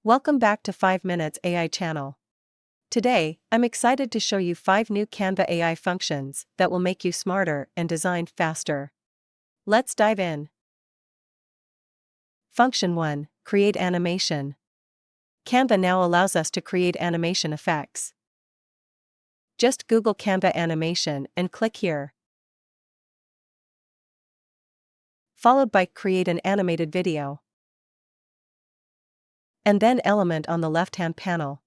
Welcome back to 5 Minutes AI channel. Today, I'm excited to show you 5 new Canva AI functions that will make you smarter and design faster. Let's dive in. Function 1. Create animation. Canva now allows us to create animation effects. Just Google Canva animation and click here. Followed by create an animated video. And then element on the left-hand panel.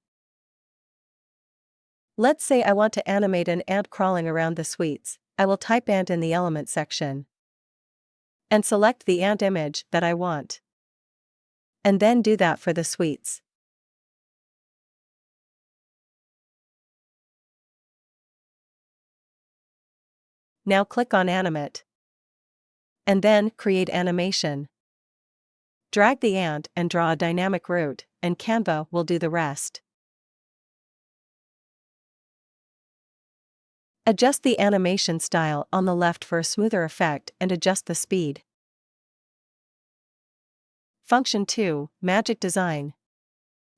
Let's say I want to animate an ant crawling around the sweets. I will type ant in the element section. And select the ant image that I want. And then do that for the sweets. Now click on Animate. And then create animation. Drag the ant and draw a dynamic route, and Canva will do the rest. Adjust the animation style on the left for a smoother effect and adjust the speed. Function 2. Magic Design.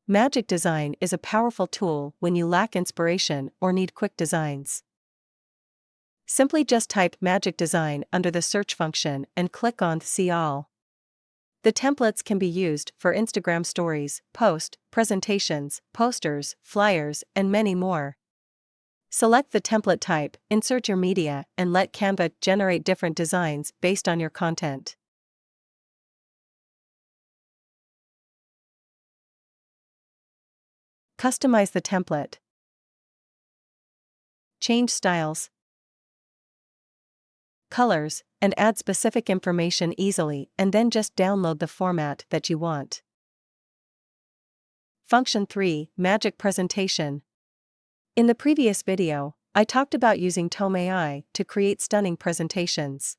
Magic Design is a powerful tool when you lack inspiration or need quick designs. Simply just type Magic Design under the search function and click on See All. The templates can be used for Instagram stories, post, presentations, posters, flyers, and many more. Select the template type, insert your media, and let Canva generate different designs based on your content. Customize the template. Change styles, colors, and add specific information easily, and then just download the format that you want. Function 3. Magic Presentation. In the previous video, I talked about using Tome AI to create stunning presentations.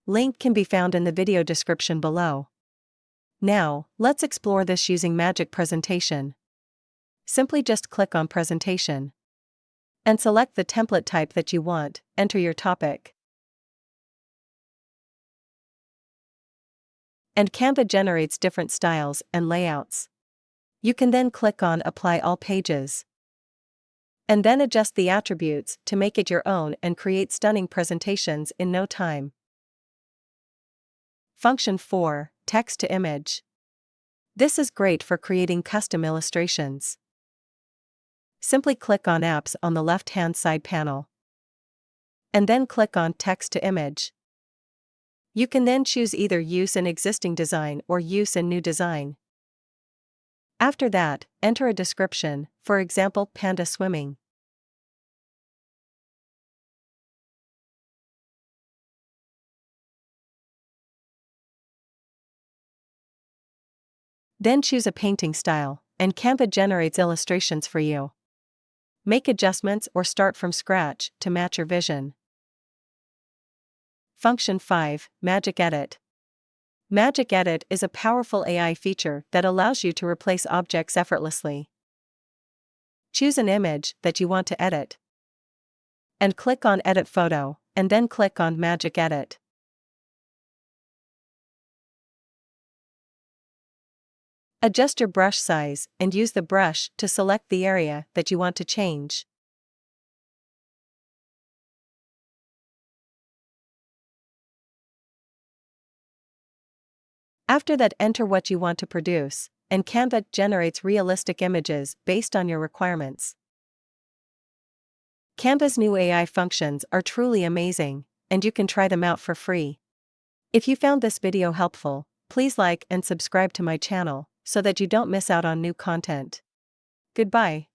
Link can be found in the video description below. Now, let's explore this using Magic Presentation. Simply just click on Presentation. And select the template type that you want, enter your topic. And Canva generates different styles and layouts. You can then click on Apply All Pages. And then adjust the attributes to make it your own and create stunning presentations in no time. Function 4. Text to Image. This is great for creating custom illustrations. Simply click on Apps on the left-hand side panel. And then click on Text to Image. You can then choose either use in existing design or use in new design. After that, enter a description, for example, panda swimming. Then choose a painting style, and Canva generates illustrations for you. Make adjustments or start from scratch to match your vision. Function 5. Magic Edit. Magic Edit is a powerful AI feature that allows you to replace objects effortlessly. Choose an image that you want to edit. And click on Edit Photo, and then click on Magic Edit. Adjust your brush size and use the brush to select the area that you want to change. After that, enter what you want to produce, and Canva generates realistic images based on your requirements. Canva's new AI functions are truly amazing, and you can try them out for free. If you found this video helpful, please like and subscribe to my channel so that you don't miss out on new content. Goodbye.